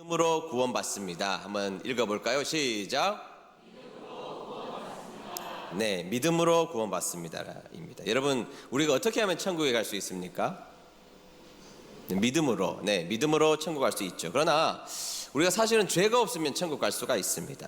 믿음으로 구원받습니다. 한번 읽어볼까요? 시작. 네, 믿음으로 구원받습니다입니다. 여러분, 우리가 어떻게 하면 천국에 갈 수 있습니까? 믿음으로, 믿음으로 천국 갈 수 있죠. 그러나 우리가 사실은 죄가 없으면 천국 갈 수가 있습니다.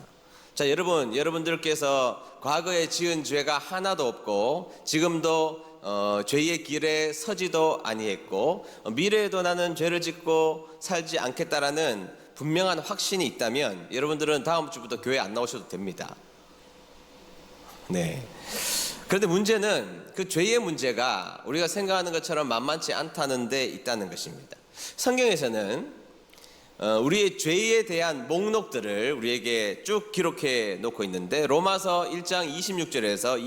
자, 여러분들께서 과거에 지은 죄가 하나도 없고 지금도 죄의 길에 서지도 아니했고 미래에도 나는 죄를 짓고 살지 않겠다라는 분명한 확신이 있다면 여러분들은 다음 주부터 교회 안 나오셔도 됩니다. 네. 그런데 문제는 그 죄의 문제가 우리가 생각하는 것처럼 만만치 않다는 데 있다는 것입니다. 성경에서는 우리의 죄에 대한 목록들을 우리에게 쭉 기록해 놓고 있는데 로마서 1장 26절에서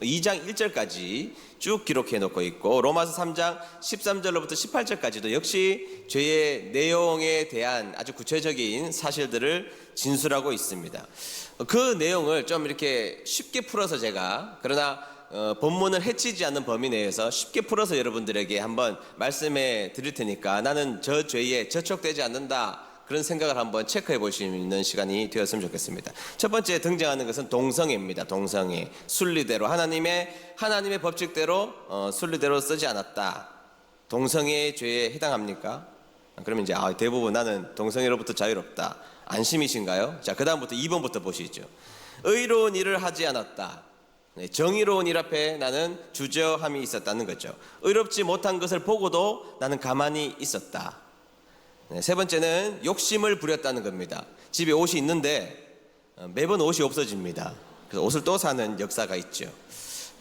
2장 1절까지 쭉 기록해 놓고 있고 로마서 3장 13절로부터 18절까지도 역시 죄의 내용에 대한 아주 구체적인 사실들을 진술하고 있습니다. 그 내용을 좀 이렇게 쉽게 풀어서 제가 그러나 본문을 해치지 않는 범위 내에서 쉽게 풀어서 여러분들에게 한번 말씀해 드릴 테니까 나는 저 죄에 저촉되지 않는다 그런 생각을 한번 체크해 볼 수 있는 시간이 되었으면 좋겠습니다. 첫 번째 등장하는 것은 동성애입니다. 동성애. 순리대로 하나님의 법칙대로 순리대로 쓰지 않았다. 동성애의 죄에 해당합니까? 그러면 이제 대부분 나는 동성애로부터 자유롭다. 안심이신가요? 자, 그 다음부터 2번부터 보시죠. 의로운 일을 하지 않았다. 정의로운 일 앞에 나는 주저함이 있었다는 거죠. 의롭지 못한 것을 보고도 나는 가만히 있었다. 세 번째는 욕심을 부렸다는 겁니다. 집에 옷이 있는데 매번 옷이 없어집니다. 그래서 옷을 또 사는 역사가 있죠.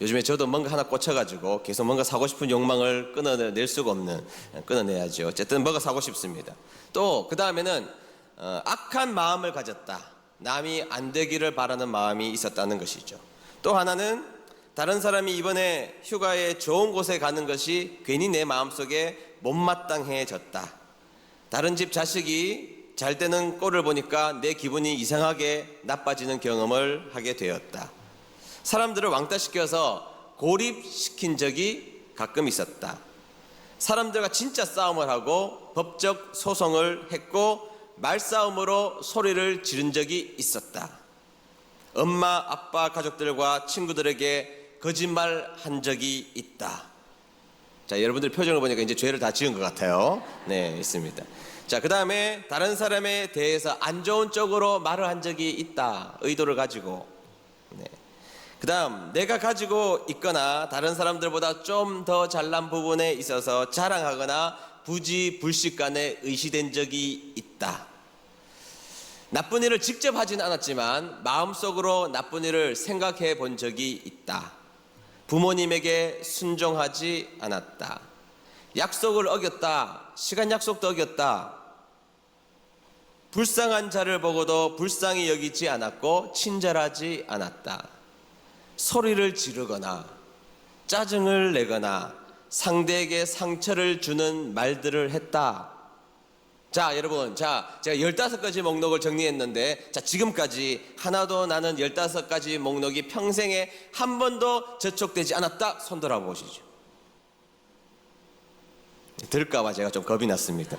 요즘에 저도 뭔가 하나 꽂혀가지고 계속 뭔가 사고 싶은 욕망을 끊어낼 수가 없는, 끊어내야죠. 어쨌든 뭐가 사고 싶습니다. 또 그 다음에는 악한 마음을 가졌다. 남이 안 되기를 바라는 마음이 있었다는 것이죠. 또 하나는 다른 사람이 이번에 휴가에 좋은 곳에 가는 것이 괜히 내 마음속에 못마땅해졌다. 다른 집 자식이 잘 되는 꼴을 보니까 내 기분이 이상하게 나빠지는 경험을 하게 되었다. 사람들을 왕따시켜서 고립시킨 적이 가끔 있었다. 사람들과 진짜 싸움을 하고 법적 소송을 했고 말싸움으로 소리를 지른 적이 있었다. 엄마, 아빠, 가족들과 친구들에게 거짓말한 적이 있다. 자, 여러분들 표정을 보니까 이제 죄를 다 지은 것 같아요. 네, 있습니다. 자, 그 다음에 다른 사람에 대해서 안 좋은 쪽으로 말을 한 적이 있다. 의도를 가지고. 네. 그 다음, 내가 가지고 있거나 다른 사람들보다 좀 더 잘난 부분에 있어서 자랑하거나 부지불식간에 의시된 적이 있다. 나쁜 일을 직접 하진 않았지만 마음속으로 나쁜 일을 생각해 본 적이 있다. 부모님에게 순종하지 않았다. 약속을 어겼다. 시간 약속도 어겼다. 불쌍한 자를 보고도 불쌍히 여기지 않았고 친절하지 않았다. 소리를 지르거나 짜증을 내거나 상대에게 상처를 주는 말들을 했다. 자, 여러분, 제가 15가지 목록을 정리했는데 지금까지 하나도 나는 15가지 목록이 평생에 한 번도 저촉되지 않았다. 손 들어 보시죠. 들을까봐 제가 좀 겁이 났습니다.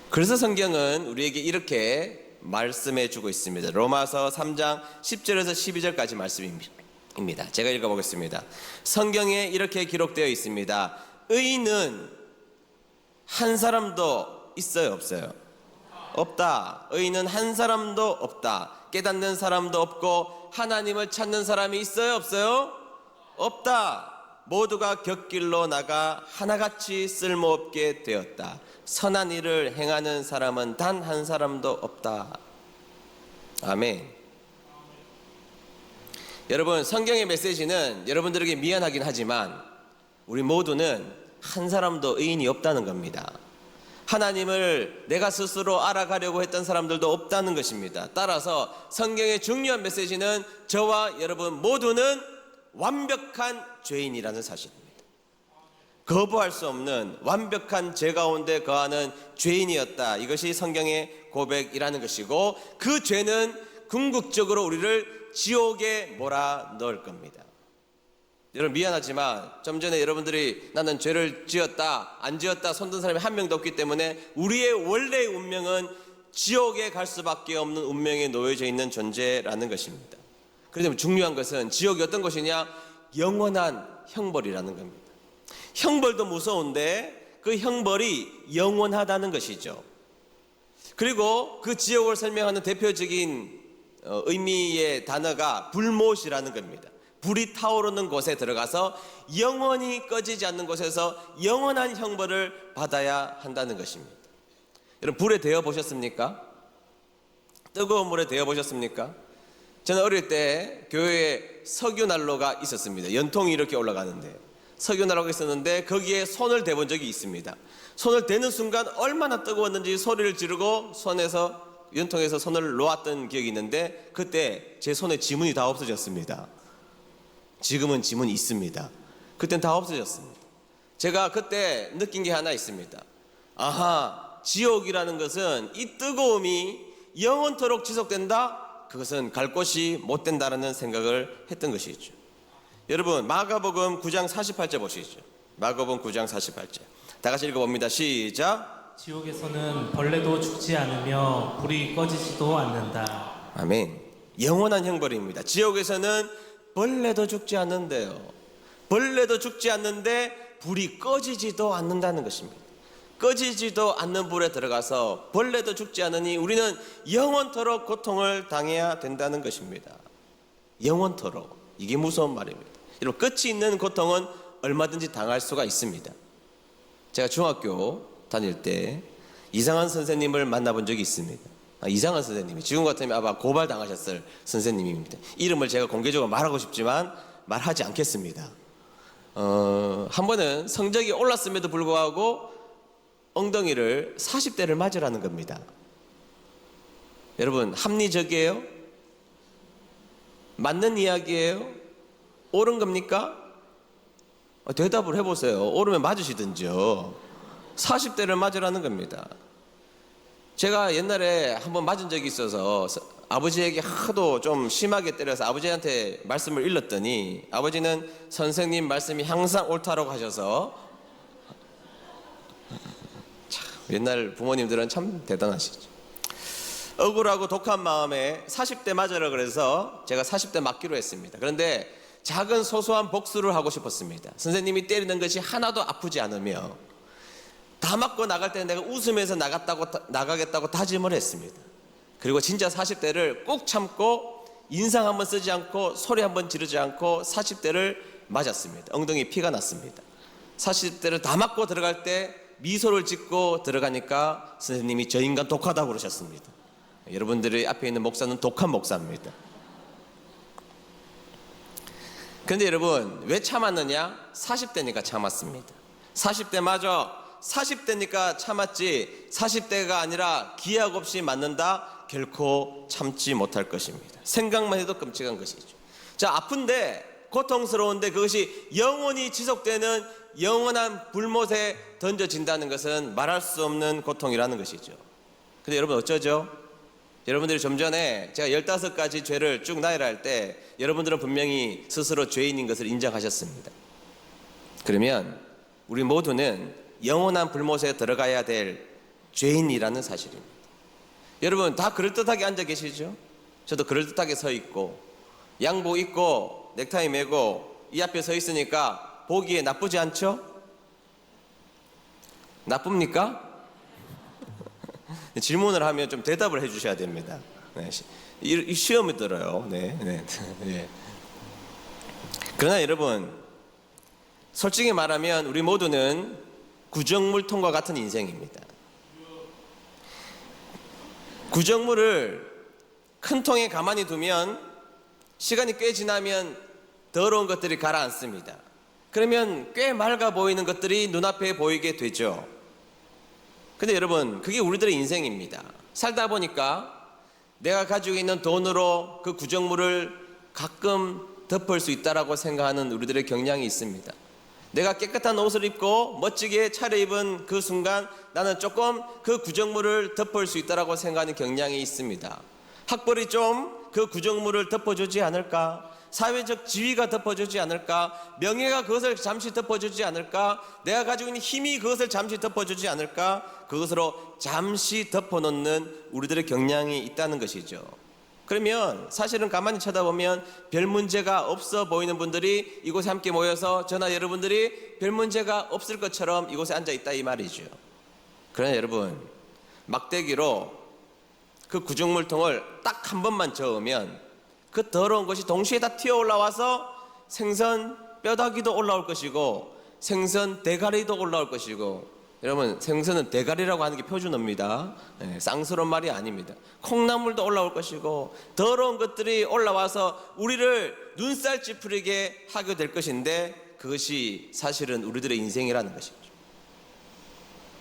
그래서 성경은 우리에게 이렇게 말씀해 주고 있습니다. 로마서 3장 10절에서 12절까지 말씀입니다. 제가 읽어보겠습니다. 성경에 이렇게 기록되어 있습니다. 의인은 한 사람도 있어요, 없어요? 없다. 의인은 한 사람도 없다. 깨닫는 사람도 없고 하나님을 찾는 사람이 있어요, 없어요? 없다. 모두가 곁길로 나가 하나같이 쓸모없게 되었다. 선한 일을 행하는 사람은 단 한 사람도 없다. 아멘. 여러분, 성경의 메시지는 여러분들에게 미안하긴 하지만 우리 모두는 한 사람도 의인이 없다는 겁니다. 하나님을 내가 스스로 알아가려고 했던 사람들도 없다는 것입니다. 따라서 성경의 중요한 메시지는 저와 여러분 모두는 완벽한 죄인이라는 사실입니다. 거부할 수 없는 완벽한 죄 가운데 거하는 죄인이었다. 이것이 성경의 고백이라는 것이고 그 죄는 궁극적으로 우리를 지옥에 몰아넣을 겁니다. 여러분 미안하지만 좀 전에 여러분들이 나는 죄를 지었다 안 지었다 손든 사람이 한 명도 없기 때문에 우리의 원래의 운명은 지옥에 갈 수밖에 없는 운명에 놓여져 있는 존재라는 것입니다. 그런데 중요한 것은 지옥이 어떤 것이냐? 영원한 형벌이라는 겁니다. 형벌도 무서운데 그 형벌이 영원하다는 것이죠. 그리고 그 지옥을 설명하는 대표적인 의미의 단어가 불못이라는 겁니다. 불이 타오르는 곳에 들어가서 영원히 꺼지지 않는 곳에서 영원한 형벌을 받아야 한다는 것입니다. 여러분, 불에 데워 보셨습니까? 뜨거운 물에 데워 보셨습니까? 저는 어릴 때 교회에 석유난로가 있었습니다. 연통이 이렇게 올라가는데 석유난로가 있었는데 거기에 손을 대본 적이 있습니다. 손을 대는 순간 얼마나 뜨거웠는지 소리를 지르고 연통에서 손을 놓았던 기억이 있는데 그때 제 손에 지문이 다 없어졌습니다. 지금은 지문이 있습니다. 그때는 다 없어졌습니다. 제가 그때 느낀 게 하나 있습니다. 아하, 지옥이라는 것은 이 뜨거움이 영원토록 지속된다? 그것은 갈 곳이 못 된다라는 생각을 했던 것이죠. 여러분, 마가복음 9장 48절 보시죠. 마가복음 9장 48절. 다 같이 읽어봅니다. 시작. 지옥에서는 벌레도 죽지 않으며 불이 꺼지지도 않는다. 아멘. 영원한 형벌입니다. 지옥에서는 벌레도 죽지 않는데요. 벌레도 죽지 않는데 불이 꺼지지도 않는다는 것입니다. 꺼지지도 않는 불에 들어가서 벌레도 죽지 않으니 우리는 영원토록 고통을 당해야 된다는 것입니다. 영원토록. 이게 무서운 말입니다. 여러분, 끝이 있는 고통은 얼마든지 당할 수가 있습니다. 제가 중학교 다닐 때 이상한 선생님을 만나본 적이 있습니다. 이상한 선생님이 지금 같으면 아마 고발당하셨을 선생님입니다. 이름을 제가 공개적으로 말하고 싶지만 말하지 않겠습니다. 한 번은 성적이 올랐음에도 불구하고 엉덩이를 40대를 맞으라는 겁니다. 여러분, 합리적이에요? 맞는 이야기예요? 옳은 겁니까? 대답을 해보세요. 옳으면 맞으시든지요. 40대를 맞으라는 겁니다. 제가 옛날에 한번 맞은 적이 있어서 아버지에게 하도 좀 심하게 때려서 아버지한테 말씀을 일렀더니 아버지는 선생님 말씀이 항상 옳다라고 하셔서 참, 옛날 부모님들은 참 대단하시죠. 억울하고 독한 마음에 40대 맞으라 그래서 제가 40대 맞기로 했습니다. 그런데 작은 소소한 복수를 하고 싶었습니다. 선생님이 때리는 것이 하나도 아프지 않으며 다 맞고 나갈 때 내가 웃으면서 나가겠다고 다짐을 했습니다. 그리고 진짜 40대를 꾹 참고 인상 한번 쓰지 않고 소리 한번 지르지 않고 40대를 맞았습니다. 엉덩이 피가 났습니다. 40대를 다 맞고 들어갈 때 미소를 짓고 들어가니까 선생님이 저 인간 독하다고 그러셨습니다. 여러분들이 앞에 있는 목사는 독한 목사입니다. 그런데 여러분, 왜 참았느냐? 40대니까 참았습니다. 40대 맞아. 40대니까 참았지 40대가 아니라 기약 없이 맞는다? 결코 참지 못할 것입니다. 생각만 해도 끔찍한 것이죠. 자, 아픈데 고통스러운데 그것이 영원히 지속되는 영원한 불못에 던져진다는 것은 말할 수 없는 고통이라는 것이죠. 근데 여러분 어쩌죠? 여러분들이 좀 전에 제가 15가지 죄를 쭉 나열할 때 여러분들은 분명히 스스로 죄인인 것을 인정하셨습니다. 그러면 우리 모두는 영원한 불못에 들어가야 될 죄인이라는 사실입니다. 여러분 다 그럴듯하게 앉아 계시죠? 저도 그럴듯하게 서 있고 양복 입고 넥타이 매고 이 앞에 서 있으니까 보기에 나쁘지 않죠? 나쁩니까? 질문을 하면 좀 대답을 해주셔야 됩니다. 네, 이 시험이 들어요. 네. 네. 그러나 여러분, 솔직히 말하면 우리 모두는 구정물통과 같은 인생입니다. 구정물을 큰 통에 가만히 두면 시간이 꽤 지나면 더러운 것들이 가라앉습니다. 그러면 꽤 맑아 보이는 것들이 눈앞에 보이게 되죠. 근데 여러분, 그게 우리들의 인생입니다. 살다 보니까 내가 가지고 있는 돈으로 그 구정물을 가끔 덮을 수 있다라고 생각하는 우리들의 경향이 있습니다. 내가 깨끗한 옷을 입고 멋지게 차려입은 그 순간 나는 조금 그 구정물을 덮을 수 있다라고 생각하는 경향이 있습니다. 학벌이 좀 그 구정물을 덮어주지 않을까? 사회적 지위가 덮어주지 않을까? 명예가 그것을 잠시 덮어주지 않을까? 내가 가지고 있는 힘이 그것을 잠시 덮어주지 않을까? 그것으로 잠시 덮어놓는 우리들의 경향이 있다는 것이죠. 그러면 사실은 가만히 쳐다보면 별 문제가 없어 보이는 분들이 이곳에 함께 모여서 저나 여러분들이 별 문제가 없을 것처럼 이곳에 앉아 있다 이 말이죠. 그러나 여러분, 막대기로 그 구중물통을 딱 한 번만 저으면 그 더러운 것이 동시에 다 튀어 올라와서 생선 뼈다귀도 올라올 것이고 생선 대가리도 올라올 것이고, 여러분 생선은 대가리라고 하는 게 표준어입니다. 쌍스러운 말이 아닙니다. 콩나물도 올라올 것이고 더러운 것들이 올라와서 우리를 눈살 찌푸리게 하게 될 것인데, 그것이 사실은 우리들의 인생이라는 것이죠.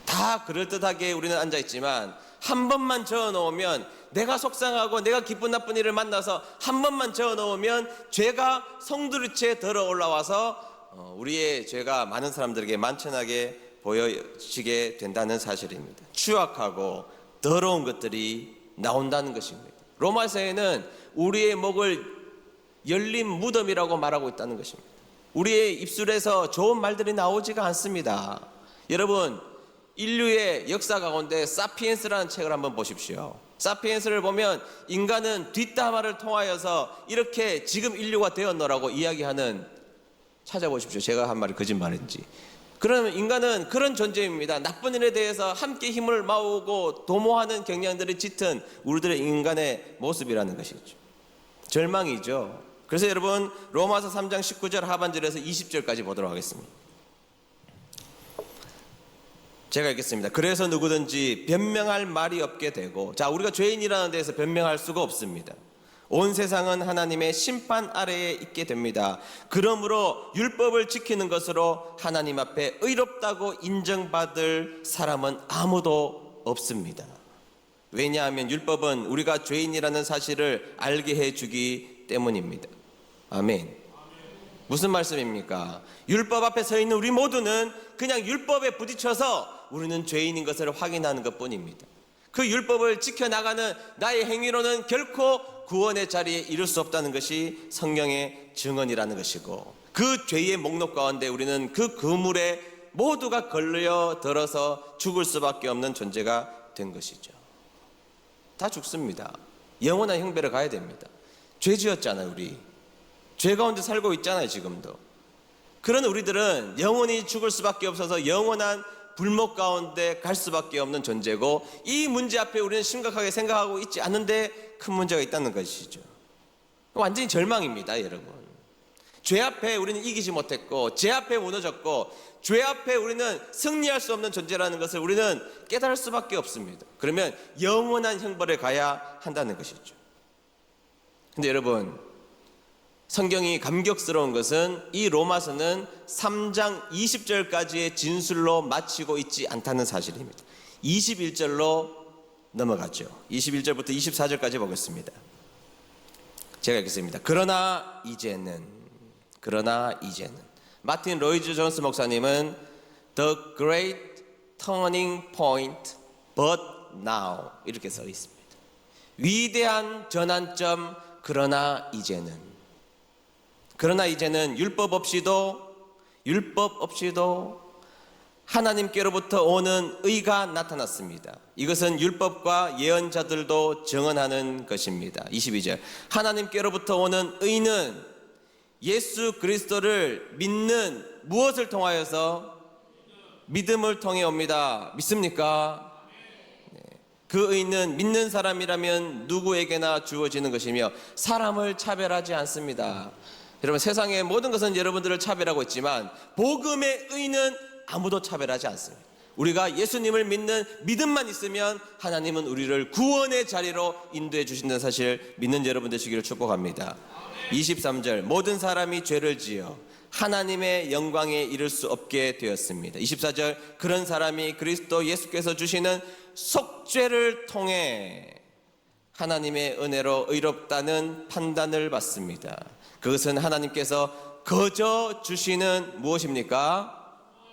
다 그럴듯하게 우리는 앉아있지만 한 번만 저어놓으면, 내가 속상하고 내가 기쁜 나쁜 일을 만나서 한 번만 저어놓으면 죄가 성두리째 들어 올라와서 우리의 죄가 많은 사람들에게 만천하게 보여지게 된다는 사실입니다. 추악하고 더러운 것들이 나온다는 것입니다. 로마서에는 우리의 목을 열린 무덤이라고 말하고 있다는 것입니다. 우리의 입술에서 좋은 말들이 나오지가 않습니다. 여러분, 인류의 역사 가운데 사피엔스라는 책을 한번 보십시오. 사피엔스를 보면 인간은 뒷담화를 통하여서 이렇게 지금 인류가 되었노라고 이야기하는, 찾아보십시오. 제가 한 말이 거짓말인지. 그러면 인간은 그런 존재입니다. 나쁜 일에 대해서 함께 힘을 모으고 도모하는 경향들이 짙은 우리들의 인간의 모습이라는 것이죠. 절망이죠. 그래서 여러분, 로마서 3장 19절 하반절에서 20절까지 보도록 하겠습니다. 제가 읽겠습니다. 그래서 누구든지 변명할 말이 없게 되고, 자, 우리가 죄인이라는 데에서 변명할 수가 없습니다. 온 세상은 하나님의 심판 아래에 있게 됩니다. 그러므로 율법을 지키는 것으로 하나님 앞에 의롭다고 인정받을 사람은 아무도 없습니다. 왜냐하면 율법은 우리가 죄인이라는 사실을 알게 해주기 때문입니다. 아멘. 무슨 말씀입니까? 율법 앞에 서 있는 우리 모두는 그냥 율법에 부딪혀서 우리는 죄인인 것을 확인하는 것뿐입니다. 그 율법을 지켜나가는 나의 행위로는 결코 구원의 자리에 이룰 수 없다는 것이 성경의 증언이라는 것이고, 그 죄의 목록 가운데 우리는 그 그물에 모두가 걸려들어서 죽을 수밖에 없는 존재가 된 것이죠. 다 죽습니다. 영원한 형배를 가야 됩니다. 죄 지었잖아요. 우리 죄 가운데 살고 있잖아요. 지금도. 그런 우리들은 영원히 죽을 수밖에 없어서 영원한 불목 가운데 갈 수밖에 없는 존재고, 이 문제 앞에 우리는 심각하게 생각하고 있지 않은데 큰 문제가 있다는 것이죠. 완전히 절망입니다. 여러분, 죄 앞에 우리는 이기지 못했고, 죄 앞에 무너졌고, 죄 앞에 우리는 승리할 수 없는 존재라는 것을 우리는 깨달을 수밖에 없습니다. 그러면 영원한 형벌에 가야 한다는 것이죠. 근데 여러분, 성경이 감격스러운 것은 이 로마서는 3장 20절까지의 진술로 마치고 있지 않다는 사실입니다. 21절로 넘어갔죠. 21절부터 24절까지 보겠습니다. 제가 읽겠습니다. 그러나 이제는 마틴 로이드 존스 목사님은 The Great Turning Point But Now 이렇게 써 있습니다. 위대한 전환점, 그러나 이제는 율법 없이도 하나님께로부터 오는 의가 나타났습니다. 이것은 율법과 예언자들도 증언하는 것입니다. 22절, 하나님께로부터 오는 의는 예수 그리스도를 믿는 무엇을 통하여서? 믿음을 통해 옵니다. 믿습니까? 그 의는 믿는 사람이라면 누구에게나 주어지는 것이며 사람을 차별하지 않습니다. 여러분, 세상의 모든 것은 여러분들을 차별하고 있지만 복음의 의는 아무도 차별하지 않습니다. 우리가 예수님을 믿는 믿음만 있으면 하나님은 우리를 구원의 자리로 인도해 주신다는 사실 믿는 여러분 되시기를 축복합니다. 23절, 모든 사람이 죄를 지어 하나님의 영광에 이를 수 없게 되었습니다. 24절, 그런 사람이 그리스도 예수께서 주시는 속죄를 통해 하나님의 은혜로 의롭다는 판단을 받습니다. 그것은 하나님께서 거저 주시는 무엇입니까?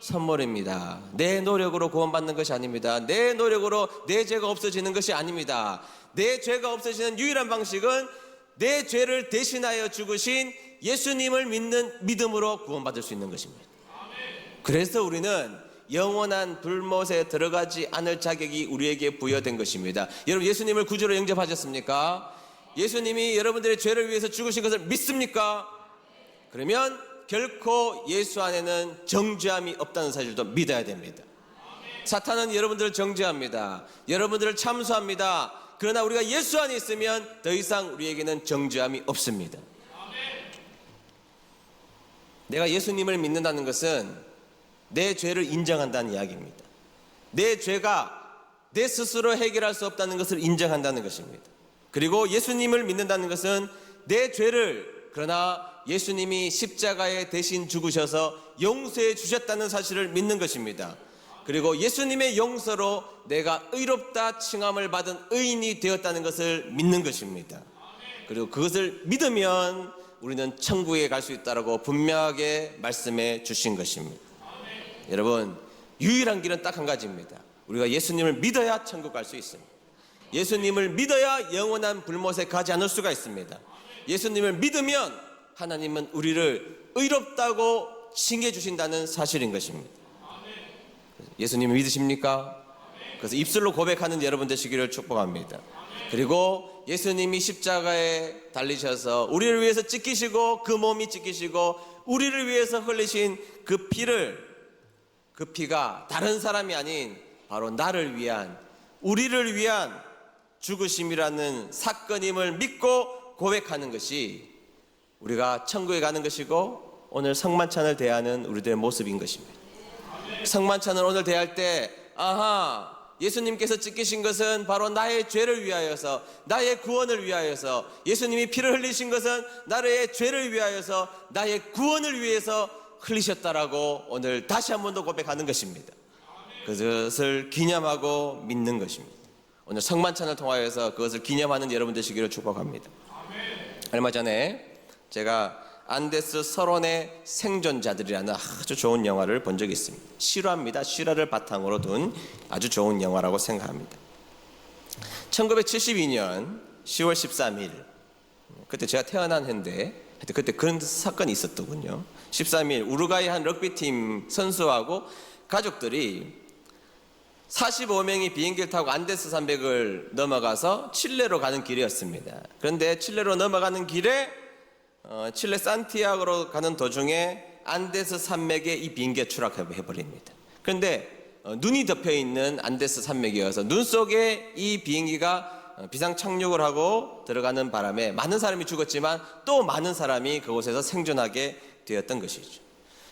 선물입니다. 내 노력으로 구원받는 것이 아닙니다. 내 노력으로 내 죄가 없어지는 것이 아닙니다. 내 죄가 없어지는 유일한 방식은 내 죄를 대신하여 죽으신 예수님을 믿는 믿음으로 구원받을 수 있는 것입니다. 그래서 우리는 영원한 불못에 들어가지 않을 자격이 우리에게 부여된 것입니다. 여러분, 예수님을 구주로 영접하셨습니까? 예수님이 여러분들의 죄를 위해서 죽으신 것을 믿습니까? 그러면 결코 예수 안에는 정죄함이 없다는 사실도 믿어야 됩니다. 사탄은 여러분들을 정죄합니다. 여러분들을 참수합니다. 그러나 우리가 예수 안에 있으면 더 이상 우리에게는 정죄함이 없습니다. 내가 예수님을 믿는다는 것은 내 죄를 인정한다는 이야기입니다. 내 죄가 내 스스로 해결할 수 없다는 것을 인정한다는 것입니다. 그리고 예수님을 믿는다는 것은 내 죄를, 그러나 예수님이 십자가에 대신 죽으셔서 용서해 주셨다는 사실을 믿는 것입니다. 그리고 예수님의 용서로 내가 의롭다 칭함을 받은 의인이 되었다는 것을 믿는 것입니다. 그리고 그것을 믿으면 우리는 천국에 갈 수 있다고 분명하게 말씀해 주신 것입니다. 여러분, 유일한 길은 딱 한 가지입니다. 우리가 예수님을 믿어야 천국 갈 수 있습니다. 예수님을 믿어야 영원한 불못에 가지 않을 수가 있습니다. 예수님을 믿으면 하나님은 우리를 의롭다고 칭해 주신다는 사실인 것입니다. 예수님을 믿으십니까? 그래서 입술로 고백하는 여러분 되시기를 축복합니다. 그리고 예수님이 십자가에 달리셔서 우리를 위해서 찢기시고 그 몸이 찢기시고 우리를 위해서 흘리신 그 피가 다른 사람이 아닌 바로 나를 위한, 우리를 위한 죽으심이라는 사건임을 믿고 고백하는 것이 우리가 천국에 가는 것이고 오늘 성만찬을 대하는 우리들의 모습인 것입니다. 성만찬을 오늘 대할 때, 아하, 예수님께서 찢기신 것은 바로 나의 죄를 위하여서, 나의 구원을 위하여서, 예수님이 피를 흘리신 것은 나의 죄를 위하여서, 나의 구원을 위해서 흘리셨다라고 오늘 다시 한 번 더 고백하는 것입니다. 그것을 기념하고 믿는 것입니다. 오늘 성만찬을 통하여서 그것을 기념하는 여러분 되시기를 축복합니다. 얼마 전에 제가 안데스 서론의 생존자들이라는 아주 좋은 영화를 본 적이 있습니다. 실화입니다. 실화를 바탕으로 둔 아주 좋은 영화라고 생각합니다. 1972년 10월 13일, 그때 제가 태어난 해인데 그때 그런 사건이 있었더군요. 13일 우루과이 한 럭비팀 선수하고 가족들이 45명이 비행기를 타고 안데스 산맥을 넘어가서 칠레로 가는 길이었습니다. 그런데 칠레로 넘어가는 길에 칠레 산티아고로 가는 도중에 안데스 산맥에 이 비행기가 추락해버립니다. 그런데 눈이 덮여있는 안데스 산맥이어서 눈 속에 이 비행기가 비상 착륙을 하고 들어가는 바람에 많은 사람이 죽었지만 또 많은 사람이 그곳에서 생존하게 되었던 것이죠.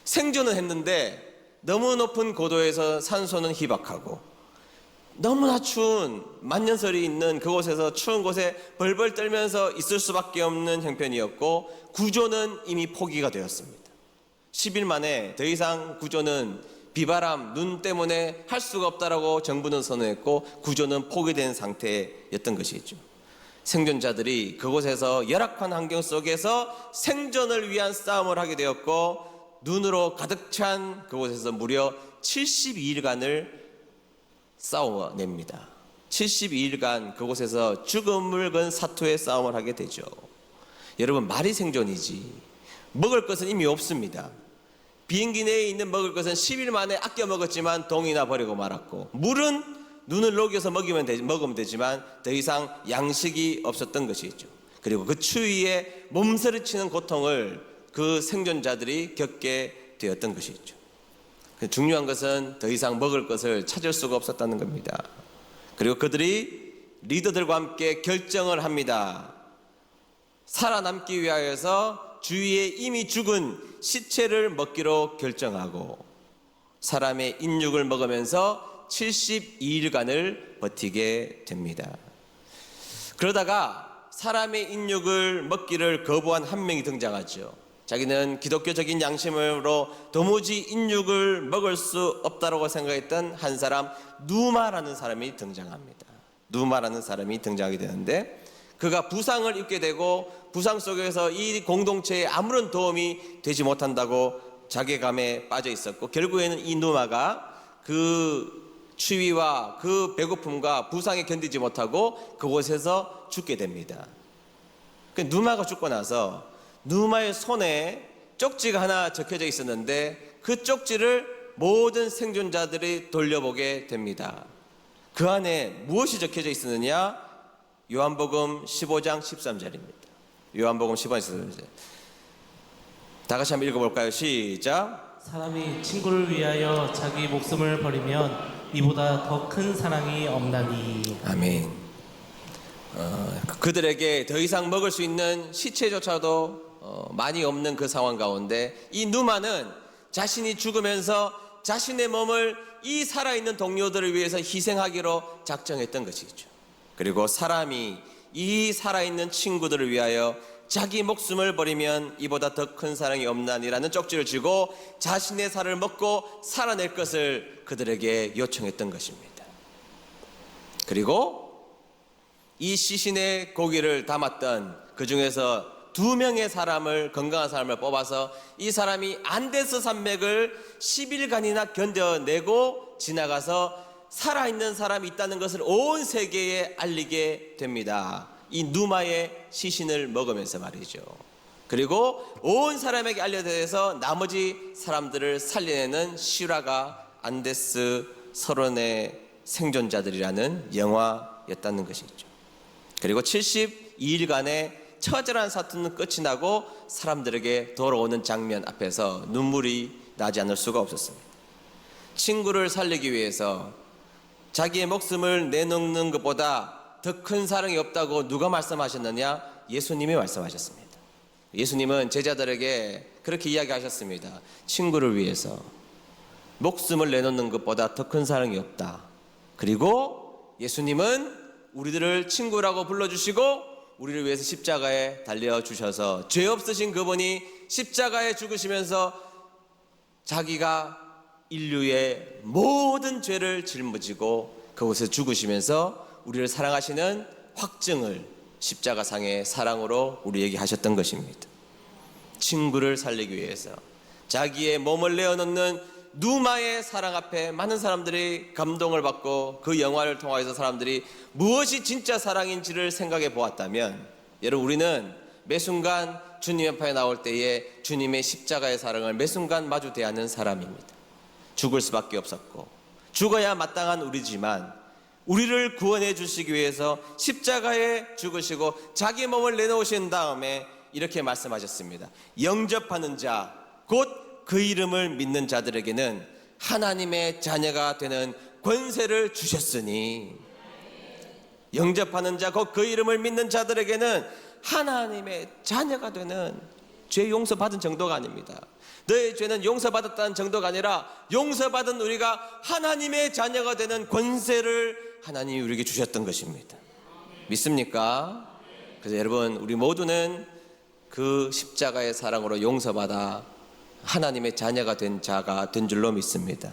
생존은 했는데 너무 높은 고도에서 산소는 희박하고 너무나 추운 만년설이 있는 그곳에서 추운 곳에 벌벌 떨면서 있을 수밖에 없는 형편이었고 구조는 이미 포기가 되었습니다. 10일 만에 더 이상 구조는 비바람, 눈 때문에 할 수가 없다라고 정부는 선언했고 구조는 포기된 상태였던 것이죠. 생존자들이 그곳에서 열악한 환경 속에서 생존을 위한 싸움을 하게 되었고 눈으로 가득 찬 그곳에서 무려 72일간을 싸워냅니다. 72일간 그곳에서 죽음을 건 사투의 싸움을 하게 되죠. 여러분, 말이 생존이지 먹을 것은 이미 없습니다. 비행기 내에 있는 먹을 것은 10일 만에 아껴 먹었지만 동이나 버리고 말았고 물은 눈을 녹여서 먹으면 되지만 더 이상 양식이 없었던 것이죠. 그리고 그 추위에 몸서리치는 고통을 그 생존자들이 겪게 되었던 것이죠. 중요한 것은 더 이상 먹을 것을 찾을 수가 없었다는 겁니다. 그리고 그들이 리더들과 함께 결정을 합니다. 살아남기 위하여서 주위에 이미 죽은 시체를 먹기로 결정하고 사람의 인육을 먹으면서 72일간을 버티게 됩니다. 그러다가 사람의 인육을 먹기를 거부한 한 명이 등장하죠. 자기는 기독교적인 양심으로 도무지 인육을 먹을 수 없다고 생각했던 한 사람, 누마라는 사람이 등장합니다. 누마라는 사람이 등장하게 되는데 그가 부상을 입게 되고 부상 속에서 이 공동체에 아무런 도움이 되지 못한다고 자괴감에 빠져 있었고 결국에는 이 누마가 그 추위와 그 배고픔과 부상에 견디지 못하고 그곳에서 죽게 됩니다. 그 누마가 죽고 나서 누마의 손에 쪽지가 하나 적혀져 있었는데 그 쪽지를 모든 생존자들이 돌려보게 됩니다. 그 안에 무엇이 적혀져 있었느냐? 요한복음 15장 13절입니다. 요한복음 15장 13절. 다 같이 한번 읽어볼까요? 시작. 사람이 친구를 위하여 자기 목숨을 버리면 이보다 더 큰 사랑이 없나니. 아멘. 그들에게 더 이상 먹을 수 있는 시체조차도 많이 없는 그 상황 가운데 이 누마는 자신이 죽으면서 자신의 몸을 이 살아있는 동료들을 위해서 희생하기로 작정했던 것이죠. 그리고 사람이 이 살아있는 친구들을 위하여 자기 목숨을 버리면 이보다 더 큰 사랑이 없나니라는 쪽지를 쥐고 자신의 살을 먹고 살아낼 것을 그들에게 요청했던 것입니다. 그리고 이 시신의 고기를 담았던 그 중에서 2명의 사람을, 건강한 사람을 뽑아서 이 사람이 안데스 산맥을 10일간이나 견뎌내고 지나가서 살아있는 사람이 있다는 것을 온 세계에 알리게 됩니다. 이 누마의 시신을 먹으면서 말이죠. 그리고 온 사람에게 알려져서 나머지 사람들을 살려내는 실화가 안데스 서론의 생존자들이라는 영화였다는 것이죠. 그리고 72일간의 처절한 사투는 끝이 나고 사람들에게 돌아오는 장면 앞에서 눈물이 나지 않을 수가 없었습니다. 친구를 살리기 위해서 자기의 목숨을 내놓는 것보다 더 큰 사랑이 없다고 누가 말씀하셨느냐? 예수님이 말씀하셨습니다. 예수님은 제자들에게 그렇게 이야기하셨습니다. 친구를 위해서 목숨을 내놓는 것보다 더 큰 사랑이 없다. 그리고 예수님은 우리들을 친구라고 불러주시고 우리를 위해서 십자가에 달려주셔서 죄 없으신 그분이 십자가에 죽으시면서 자기가 인류의 모든 죄를 짊어지고 그곳에 죽으시면서 우리를 사랑하시는 확증을 십자가상의 사랑으로 우리에게 하셨던 것입니다. 친구를 살리기 위해서 자기의 몸을 내어놓는 누마의 사랑 앞에 많은 사람들이 감동을 받고 그 영화를 통해서 사람들이 무엇이 진짜 사랑인지를 생각해 보았다면 여러분 우리는 매 순간 주님 앞에 나올 때에 주님의 십자가의 사랑을 매 순간 마주 대하는 사람입니다. 죽을 수밖에 없었고 죽어야 마땅한 우리지만 우리를 구원해 주시기 위해서 십자가에 죽으시고 자기 몸을 내놓으신 다음에 이렇게 말씀하셨습니다. 영접하는 자, 곧 그 이름을 믿는 자들에게는 하나님의 자녀가 되는 권세를 주셨으니 영접하는 자, 곧 그 이름을 믿는 자들에게는 하나님의 자녀가 되는 죄 용서받은 정도가 아닙니다. 너의 죄는 용서받았다는 정도가 아니라 용서받은 우리가 하나님의 자녀가 되는 권세를 하나님이 우리에게 주셨던 것입니다. 믿습니까? 그래서 여러분 우리 모두는 그 십자가의 사랑으로 용서받아 하나님의 자녀가 된 자가 된 줄로 믿습니다.